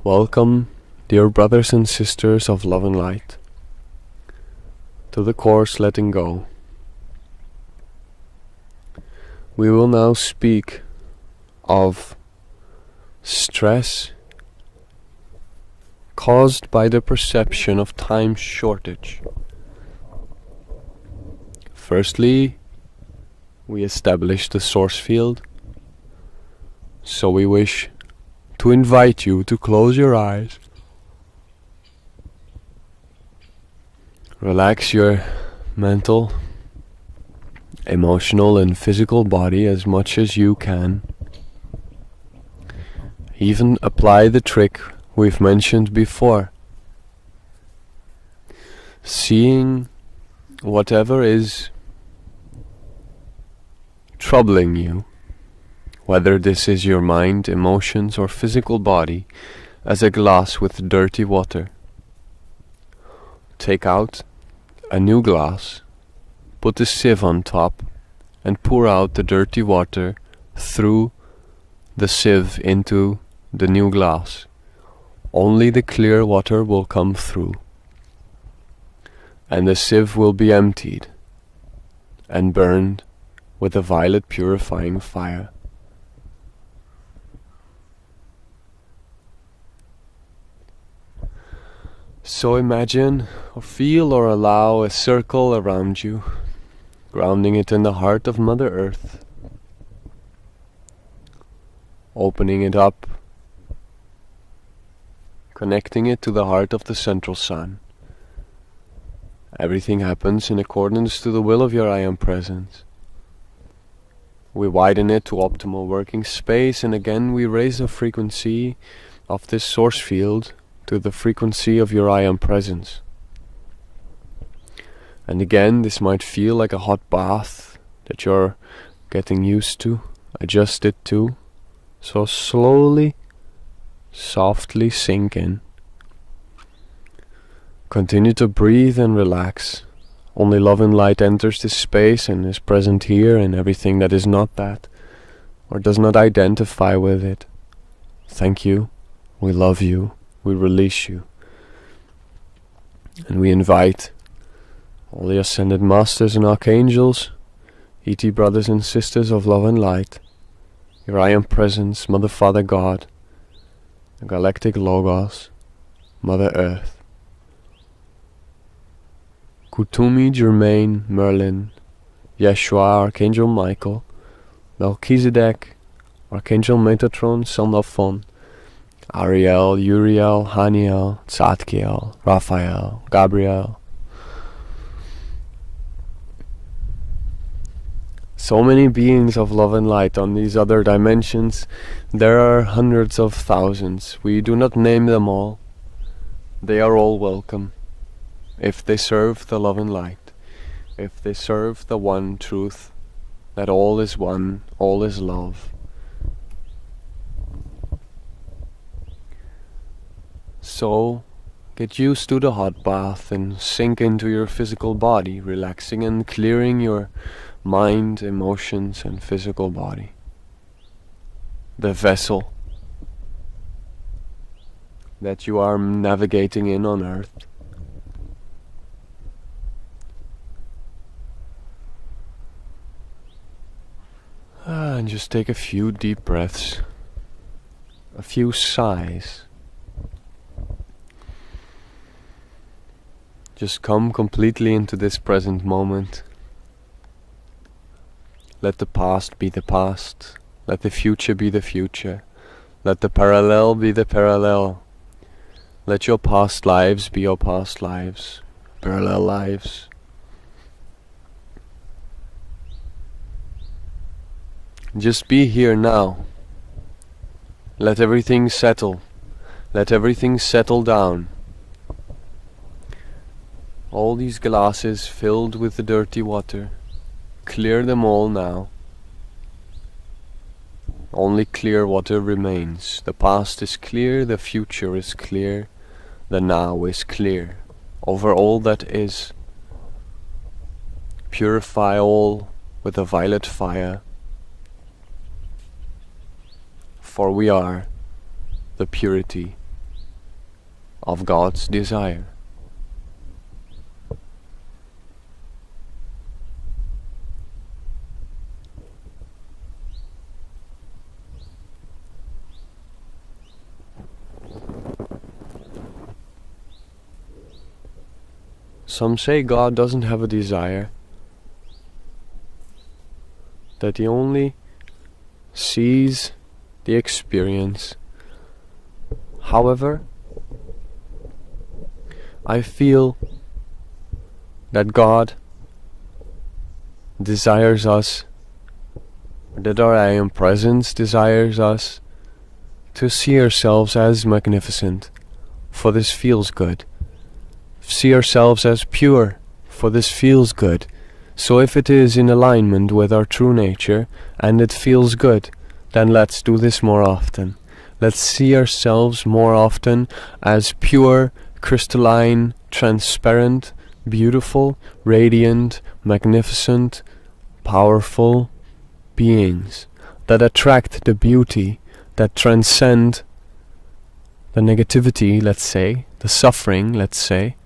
Welcome, dear brothers and sisters of love and light, to the course Letting Go. We will now speak of stress caused by the perception of time shortage. Firstly, we establish the source field, so we wish to invite you to close your eyes, relax your mental, emotional and physical body as much as you can. Even apply the trick we've mentioned before. Seeing whatever is troubling you, whether this is your mind, emotions or physical body, as a glass with dirty water. Take out a new glass, put a sieve on top and pour out the dirty water through the sieve into the new glass. Only the clear water will come through, and the sieve will be emptied and burned with a violet purifying fire. So imagine or feel or allow a circle around you, grounding it in the heart of Mother Earth, opening it up, connecting it to the heart of the central sun. Everything happens in accordance to the will of your I Am Presence. We widen it to optimal working space, and again we raise the frequency of this source field to the frequency of your I Am Presence. And again, this might feel like a hot bath that you're getting used to, adjusted to. So slowly, softly sink in. Continue to breathe and relax. Only love and light enters this space and is present here, and everything that is not that, or does not identify with it. Thank you. We love you. We release you. And we invite all the ascended masters and archangels, ET brothers and sisters of love and light, your I Am Presence, Mother Father God, the Galactic Logos, Mother Earth, Kutumi, Germain, Merlin, Yeshua, Archangel Michael, Melchizedek, Archangel Metatron, Son of Fon, Ariel, Uriel, Haniel, Tzadkiel, Raphael, Gabriel. So many beings of love and light on these other dimensions. There are hundreds of thousands. We do not name them all. They are all welcome, if they serve the love and light, if they serve the one truth, that all is one, all is love. So, get used to the hot bath and sink into your physical body, relaxing and clearing your mind, emotions and physical body. The vessel that you are navigating in on Earth. And just take a few deep breaths, a few sighs. Just come completely into this present moment. Let the past be the past. Let the future be the future. Let the parallel be the parallel. Let your past lives be your past lives. Parallel lives. Just be here now. Let everything settle. Let everything settle down. All these glasses filled with the dirty water, clear them all now. Only clear water remains. The past is clear, the future is clear, the now is clear. Over all that is, purify all with a violet fire, for we are the purity of God's desire. Some say God doesn't have a desire, that He only sees the experience. However, I feel that God desires us, that our I Am Presence desires us to see ourselves as magnificent, for this feels good. See ourselves as pure, for this feels good. So if it is in alignment with our true nature, and it feels good, then let's do this more often. Let's see ourselves more often as pure, crystalline, transparent, beautiful, radiant, magnificent, powerful beings that attract the beauty, that transcend the negativity, let's say, the suffering, let's say,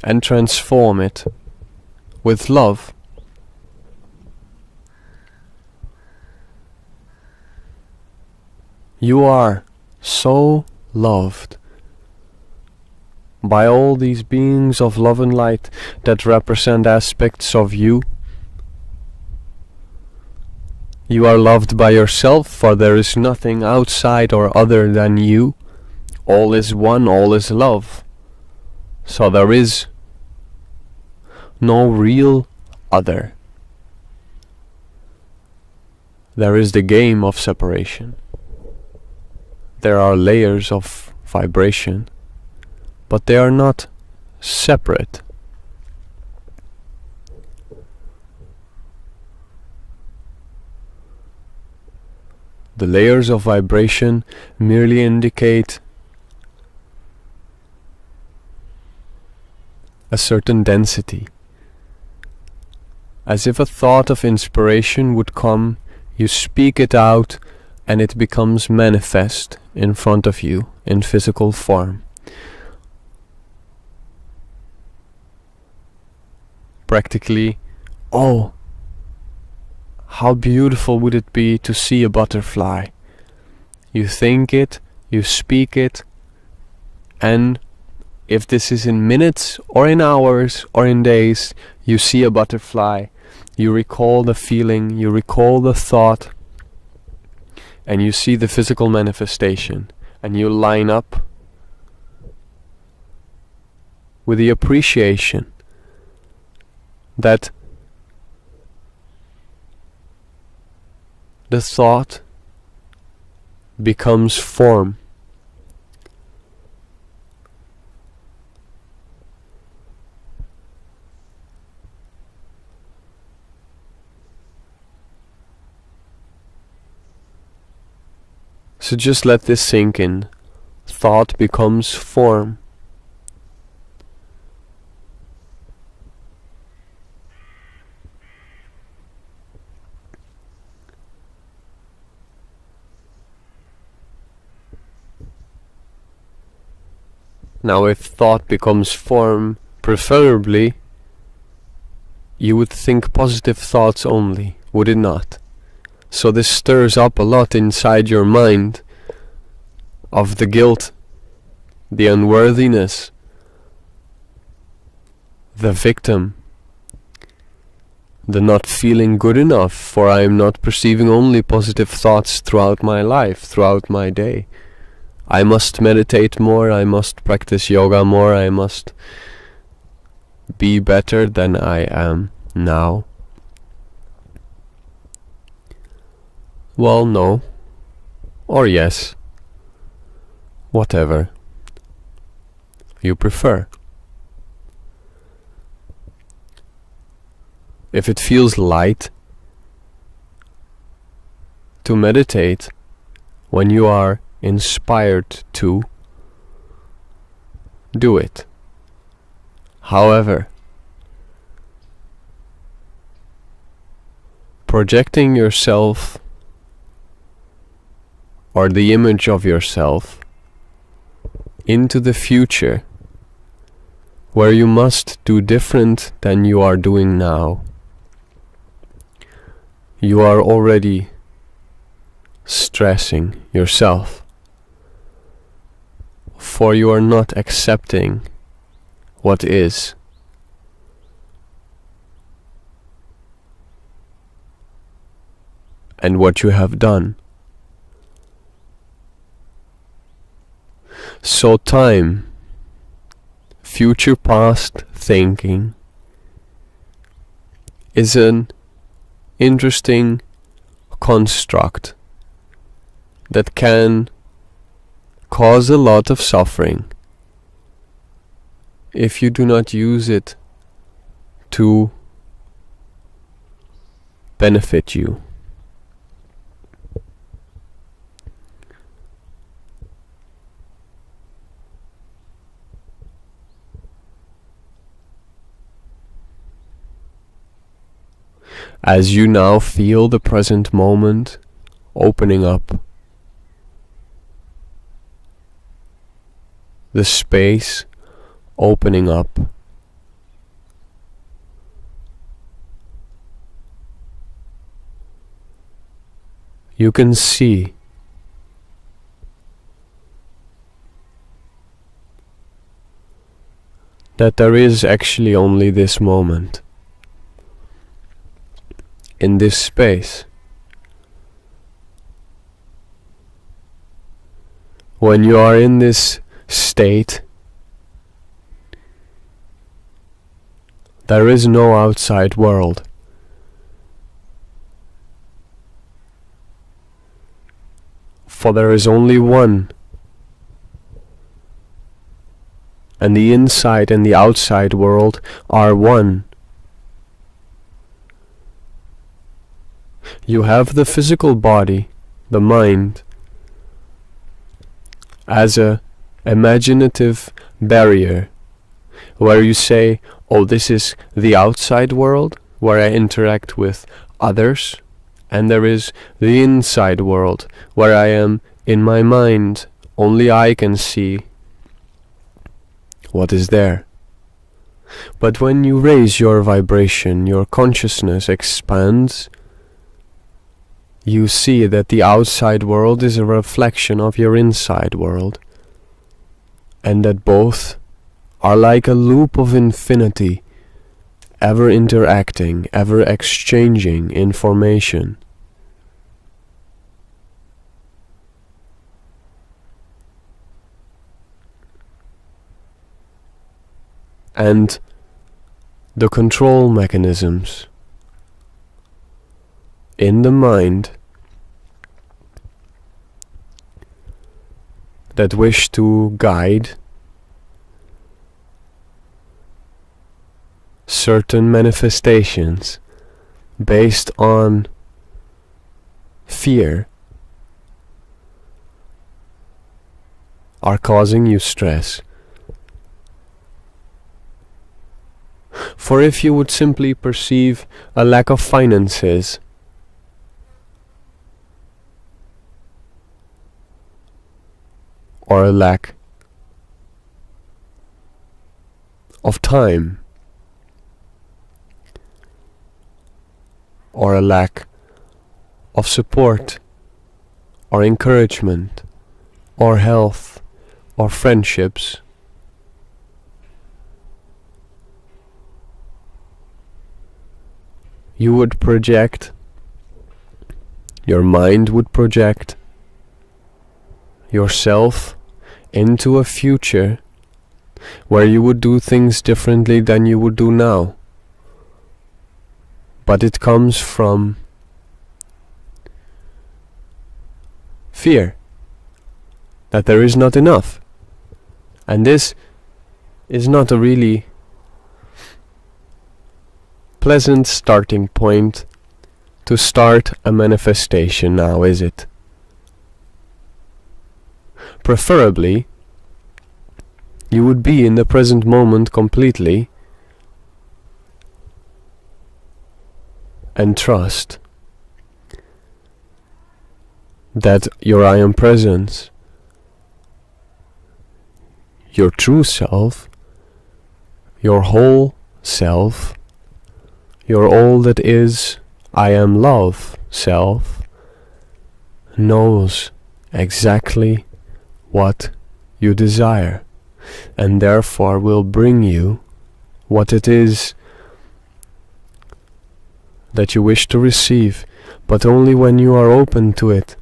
and transform it with love. You are so loved by all these beings of love and light that represent aspects of you. You are loved by yourself, for there is nothing outside or other than you. All is one, all is love. So there is no real other. There is the game of separation. There are layers of vibration, but they are not separate. The layers of vibration merely indicate a certain density. As if a thought of inspiration would come, you speak it out, and it becomes manifest in front of you in physical form. Practically, oh, how beautiful would it be to see a butterfly? You think it, you speak it, and if this is in minutes or in hours or in days, you see a butterfly, you recall the feeling, you recall the thought, and you see the physical manifestation, and you line up with the appreciation that the thought becomes form. So just let this sink in. Thought becomes form. Now if thought becomes form, preferably you would think positive thoughts only, would it not? So this stirs up a lot inside your mind of the guilt, the unworthiness, the victim, the not feeling good enough, for I am not perceiving only positive thoughts throughout my life, throughout my day. I must meditate more, I must practice yoga more, I must be better than I am now. Well, no. Or yes. Whatever you prefer. If it feels light to meditate when you are inspired to, do it. However, projecting yourself or the image of yourself into the future, where you must do different than you are doing now, you are already stressing yourself, for you are not accepting what is. And what you have done. So time, future past thinking, is an interesting construct that can cause a lot of suffering if you do not use it to benefit you. As you now feel the present moment opening up, the space opening up, you can see that there is actually only this moment. In this space, when you are in this state, there is no outside world. For there is only one, and the inside and the outside world are one. You have the physical body, the mind, as a imaginative barrier where you say, oh, this is the outside world where I interact with others, and there is the inside world where I am in my mind, only I can see what is there. But when you raise your vibration, your consciousness expands. You see that the outside world is a reflection of your inside world, and that both are like a loop of infinity, ever interacting, ever exchanging information. And the control mechanisms in the mind that wish to guide certain manifestations based on fear are causing you stress. For if you would simply perceive a lack of finances, or a lack of time, or a lack of support, or encouragement, or health, or friendships, you would project, your mind would project yourself into a future where you would do things differently than you would do now. But it comes from fear that there is not enough. And this is not a really pleasant starting point to start a manifestation now, is it? Preferably, you would be in the present moment completely and trust that your I Am Presence your true self, your whole self, your all that is, I am love self, knows exactly what you desire, and therefore will bring you what it is that you wish to receive, but only when you are open to it,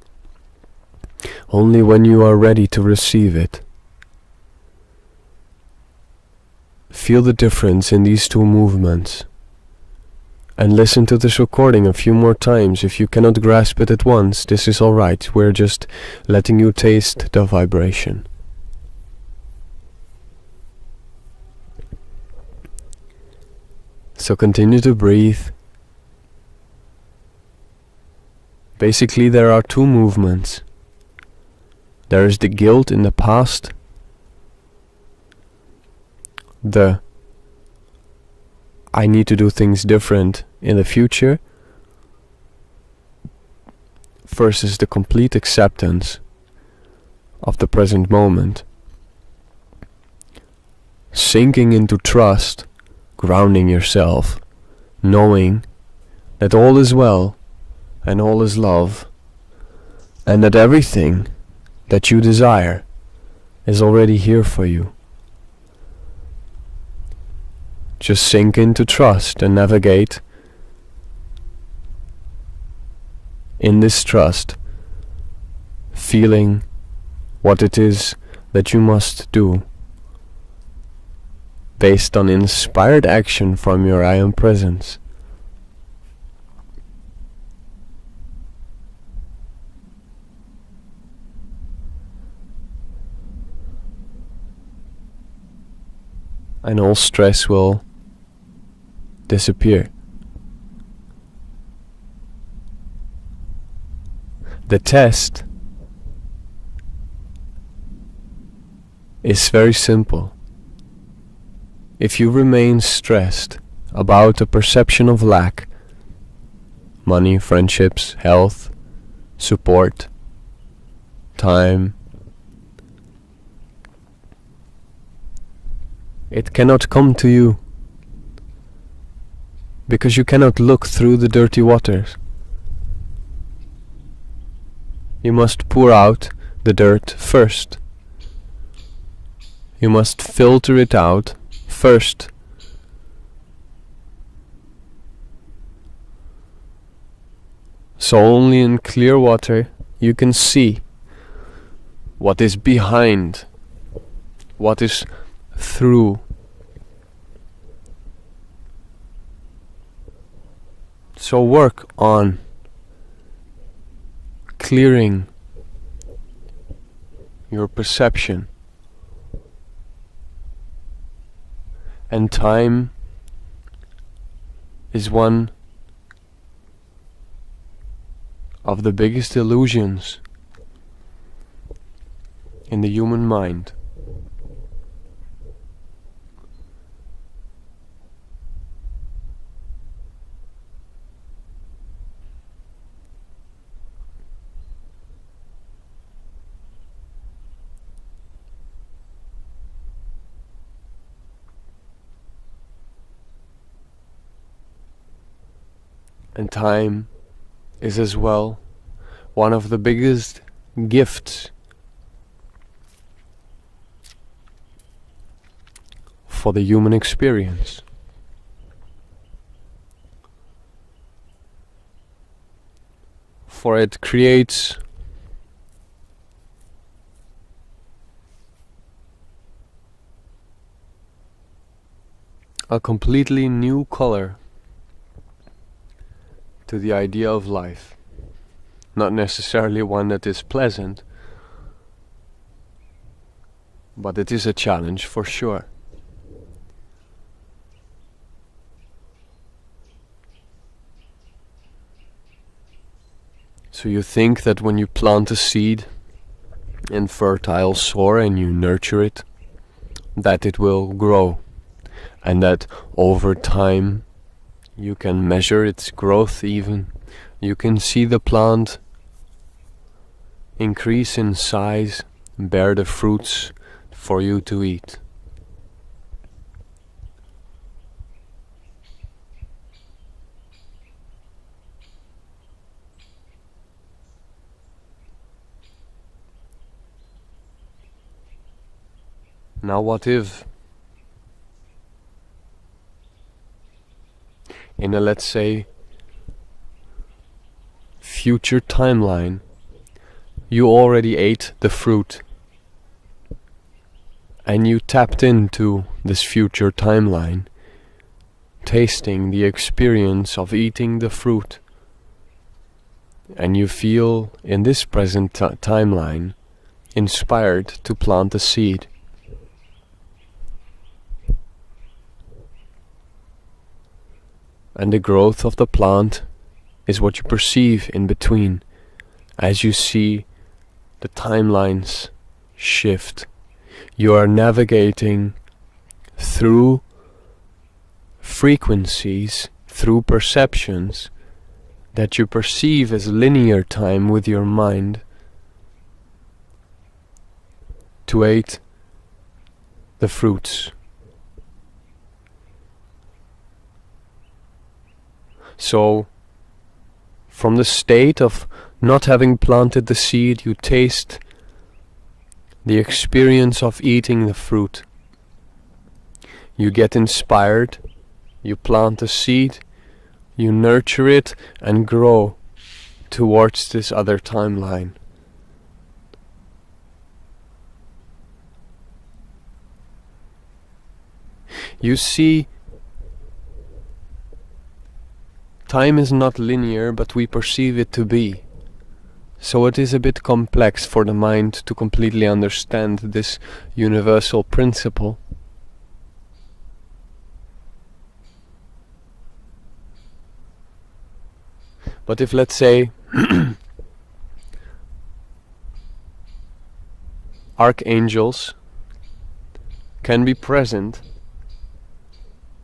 only when you are ready to receive it. Feel the difference in these two movements, and listen to this recording a few more times. If you cannot grasp it at once, this is alright. We're just letting you taste the vibration. So continue to breathe. Basically, there are two movements. There is the guilt in the past, the I need to do things different in the future, versus the complete acceptance of the present moment. Sinking into trust, grounding yourself, knowing that all is well and all is love, and that everything that you desire is already here for you. Just sink into trust and navigate in this trust, feeling what it is that you must do based on inspired action from your I Am Presence. And all stress will disappear. The test is very simple. If you remain stressed about a perception of lack, money, friendships, health, support, time, it cannot come to you, because you cannot look through the dirty waters. You must pour out the dirt first. You must filter it out first. So only in clear water you can see what is behind, what is through. So work on clearing your perception. And time is one of the biggest illusions in the human mind. And time is as well one of the biggest gifts for the human experience. For it creates a completely new color to the idea of life. Not necessarily one that is pleasant, but it is a challenge for sure. So you think that when you plant a seed in fertile soil and you nurture it, that it will grow, and that over time you can measure its growth even. You can see the plant increase in size, bear the fruits for you to eat. Now what if, in a, let's say, future timeline, you already ate the fruit and you tapped into this future timeline, tasting the experience of eating the fruit, and you feel in this present timeline inspired to plant a seed. And the growth of the plant is what you perceive in between, as you see the timelines shift. You are navigating through frequencies, through perceptions that you perceive as linear time with your mind to eat the fruits. So, from the state of not having planted the seed, you taste the experience of eating the fruit. You get inspired, you plant the seed, you nurture it and grow towards this other timeline. You see, time is not linear, but we perceive it to be. So it is a bit complex for the mind to completely understand this universal principle. But if, let's say, archangels can be present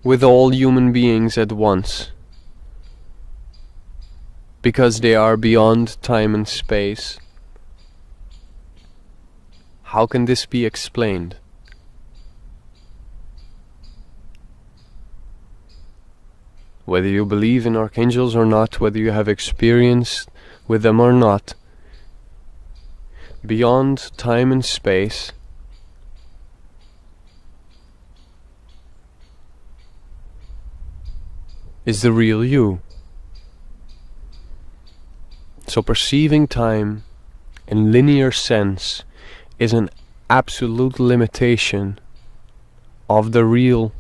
with all human beings at once, because they are beyond time and space, how can this be explained? Whether you believe in archangels or not, whether you have experience with them or not, beyond time and space, is the real you. So perceiving time in linear sense is an absolute limitation of the real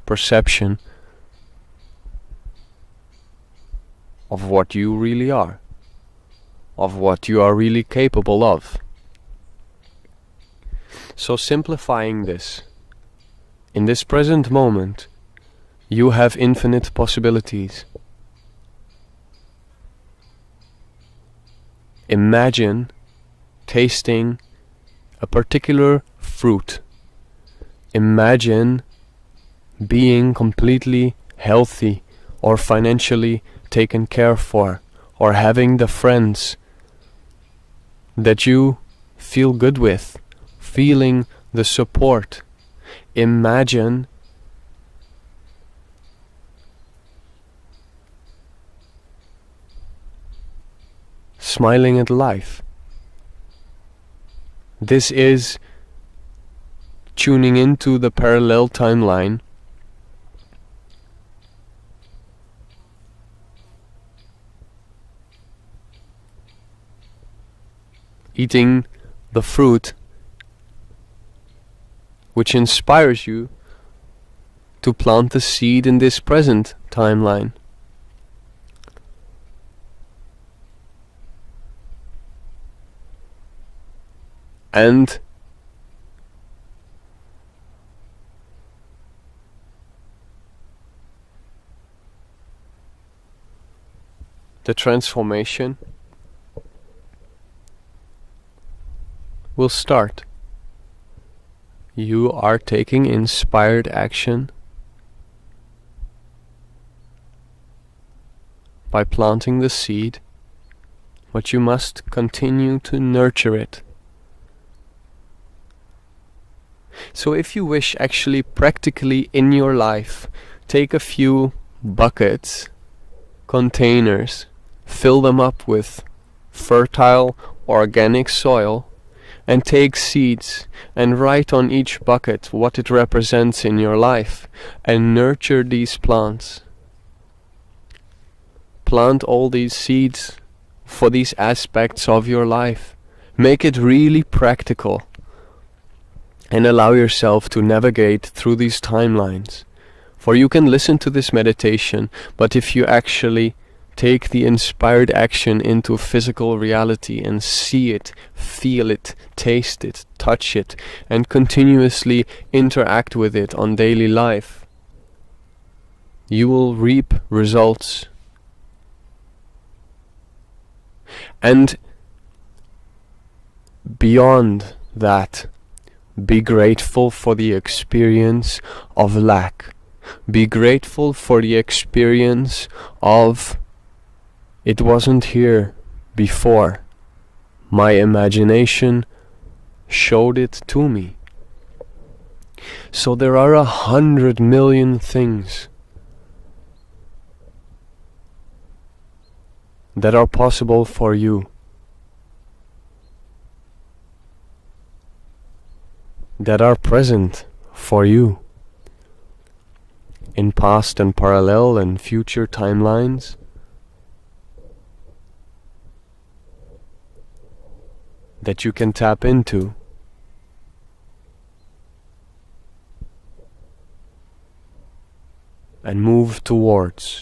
perception of what you really are, of what you are really capable of. So simplifying this, in this present moment, you have infinite possibilities. Imagine tasting a particular fruit. Imagine being completely healthy or financially taken care for, or having the friends that you feel good with, feeling the support. Imagine smiling at life. This is tuning into the parallel timeline, eating the fruit which inspires you to plant the seed in this present timeline. And the transformation will start. You are taking inspired action by planting the seed, but you must continue to nurture it. So if you wish, actually practically in your life, take a few buckets, containers, fill them up with fertile organic soil, and take seeds and write on each bucket what it represents in your life, and nurture these plants. Plant all these seeds for these aspects of your life. Make it really practical and allow yourself to navigate through these timelines. For you can listen to this meditation, but if you actually take the inspired action into physical reality and see it, feel it, taste it, touch it, and continuously interact with it on daily life, you will reap results. And beyond that, be grateful for the experience of lack. Be grateful for the experience of it wasn't here before. My imagination showed it to me. So there are 100 million things that are possible for you, that are present for you in past and parallel and future timelines. That you can tap into. And move towards.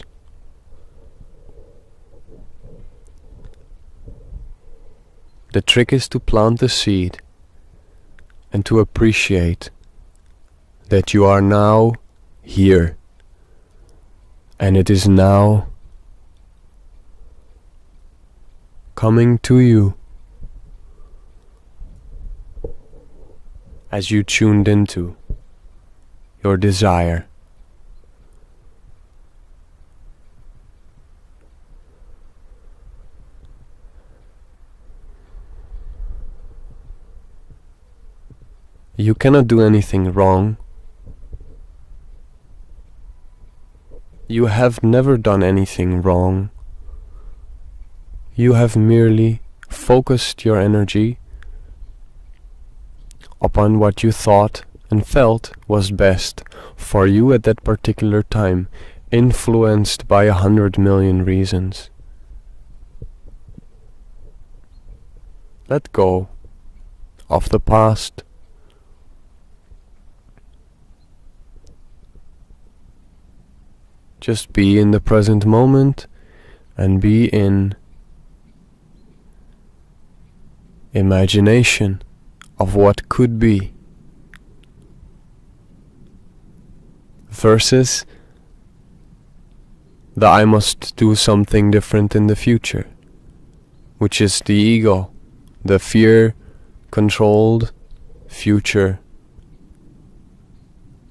The trick is to plant the seed and to appreciate that you are now here, and it is now coming to you as you tuned into your desire. You cannot do anything wrong. You have never done anything wrong. You have merely focused your energy upon what you thought and felt was best for you at that particular time, influenced by 100 million reasons. Let go of the past. Just be in the present moment and be in imagination of what could be, versus the I must do something different in the future, which is the ego, the fear-controlled future,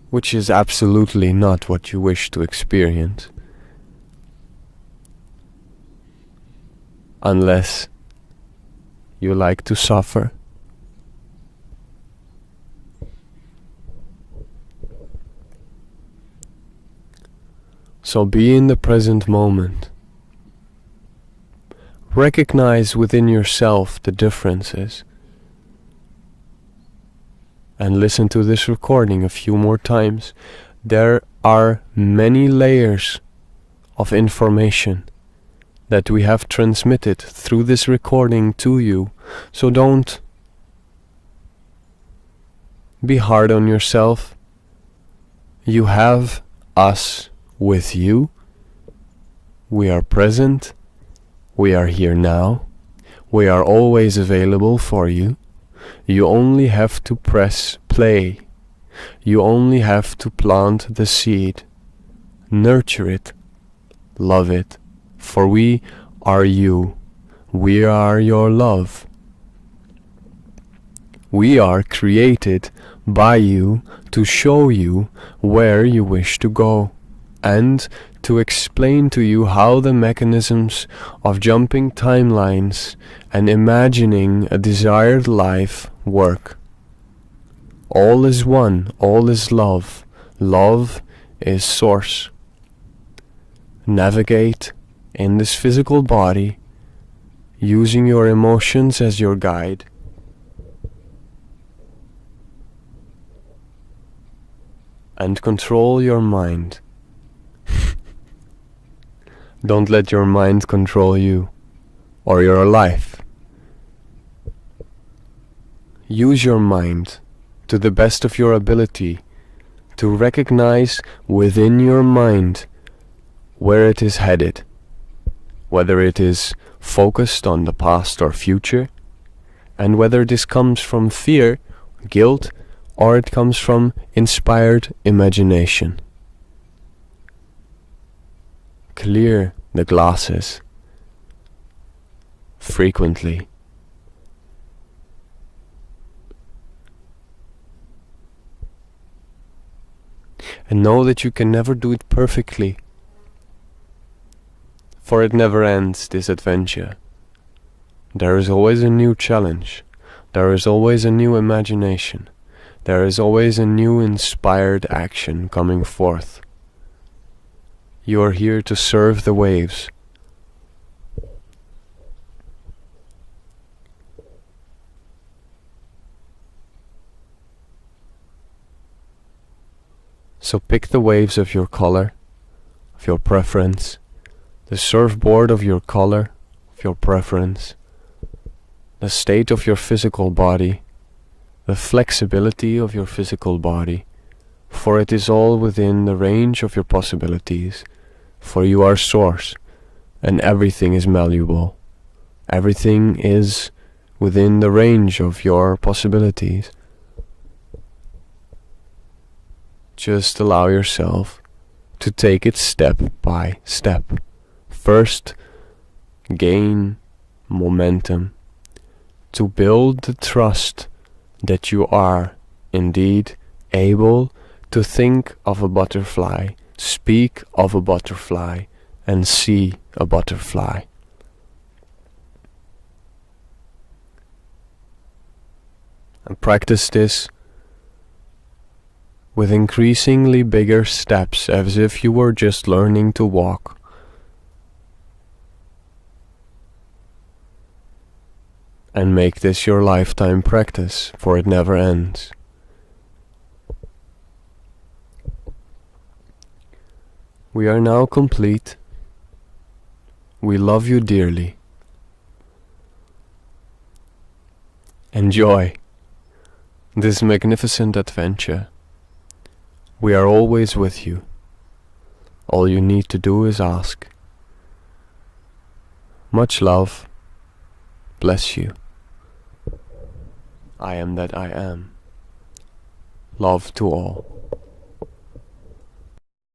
which is absolutely not what you wish to experience, unless you like to suffer. So be in the present moment. Recognize within yourself the differences. And listen to this recording a few more times. There are many layers of information that we have transmitted through this recording to you. So don't be hard on yourself. You have us with you. We are present. We are here now. We are always available for you. You only have to press play. You only have to plant the seed. Nurture it. Love it. For we are you. We are your love. We are created by you to show you where you wish to go, and to explain to you how the mechanisms of jumping timelines and imagining a desired life work. All is one, all is love. Love is source. Navigate in this physical body, using your emotions as your guide. And control your mind. Don't let your mind control you or your life. Use your mind to the best of your ability to recognize within your mind where it is headed, whether it is focused on the past or future, and whether this comes from fear, guilt, or it comes from inspired imagination. Clear the glasses frequently. And know that you can never do it perfectly, for it never ends, this adventure. There is always a new challenge. There is always a new imagination. There is always a new inspired action coming forth. You are here to serve the waves. So pick the waves of your color, of your preference, the surfboard of your color, of your preference, the state of your physical body, the flexibility of your physical body, for it is all within the range of your possibilities, for you are source, and everything is malleable. Everything is within the range of your possibilities. Just allow yourself to take it step by step. First, gain momentum to build the trust that you are indeed able to think of a butterfly, speak of a butterfly, and see a butterfly. And practice this with increasingly bigger steps, as if you were just learning to walk. And make this your lifetime practice, for it never ends. We are now complete. We love you dearly. Enjoy this magnificent adventure. We are always with you. All you need to do is ask. Much love. Bless you. I am that I am. Love to all.